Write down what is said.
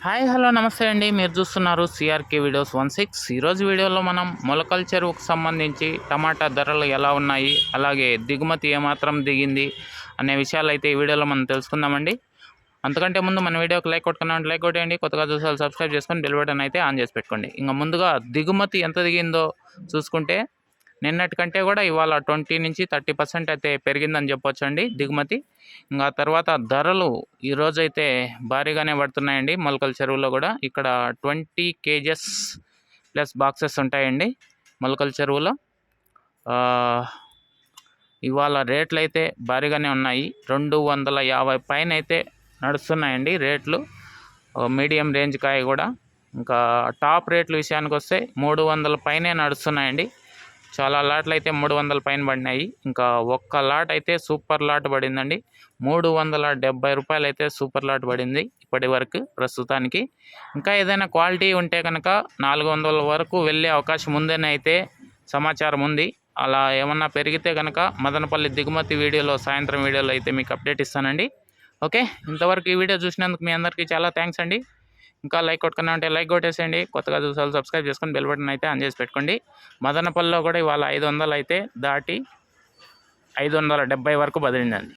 Hi hello నమస్తే అండి. మీరు చూస్తున్నారు సిఆర్కే వీడియోస్ 16. ఈరోజు వీడియోలో మనం మొలకల చెరువుకు సంబంధించి టమాటా ధరలు ఎలా ఉన్నాయి, అలాగే దిగుమతి ఏమాత్రం దిగింది అనే విషయాలు అయితే ఈ వీడియోలో మనం తెలుసుకుందామండి. అంతకంటే ముందు మన వీడియోకి లైక్ కొట్టుకున్నామంటే లైక్ కొట్టేయండి. కొత్తగా చూసారు సబ్స్క్రైబ్ చేసుకొని బెల్ బటన్ అయితే ఆన్ చేసి పెట్టుకోండి. ఇంకా ముందుగా దిగుమతి ఎంత దిగిందో చూసుకుంటే నిన్నటి కంటే కూడా ఇవాళ 20 నుంచి 30% అయితే పెరిగిందని చెప్పొచ్చు అండి దిగుమతి. ఇంకా తర్వాత ధరలు ఈరోజైతే భారీగానే పడుతున్నాయండి మొలకల చెరువులో కూడా. ఇక్కడ 20 kgs ప్లస్ బాక్సెస్ ఉంటాయండి మొలకల చెరువులో. ఇవాళ రేట్లు అయితే భారీగానే ఉన్నాయి. 250 పైన అయితే నడుస్తున్నాయండి రేట్లు. మీడియం రేంజ్ కాయ కూడా. ఇంకా టాప్ రేట్ల విషయానికి వస్తే 300 పైనే నడుస్తున్నాయండి. చాలా లాట్లు అయితే 300 పైన పడినాయి. ఇంకా ఒక్క లాట్ అయితే సూపర్ లాట్ పడిందండి. 370 రూపాయలు అయితే సూపర్ లాట్ పడింది ఇప్పటి వరకు ప్రస్తుతానికి. ఇంకా ఏదైనా క్వాలిటీ ఉంటే కనుక 400 వరకు వెళ్ళే అవకాశం ఉందని అయితే సమాచారం ఉంది. అలా ఏమన్నా పెరిగితే కనుక మదనపల్లి దిగుమతి వీడియోలో, సాయంత్రం వీడియోలో అయితే మీకు అప్డేట్ ఇస్తానండి. ఓకే, ఇంతవరకు ఈ వీడియో చూసినందుకు మీ అందరికీ చాలా థ్యాంక్స్ అండి. ఇంకా లైక్ కొట్టుకున్నా అంటే లైక్ కొట్టేసేయండి. కొత్తగా చూసారు సబ్స్క్రైబ్ చేసుకొని బెల్ బటన్ అయితే ఆన్ చేసి పెట్టుకోండి. మదనపల్లిలో కూడా ఇవాళ 500 అయితే దాటి 570 వరకు బదిలిందండి.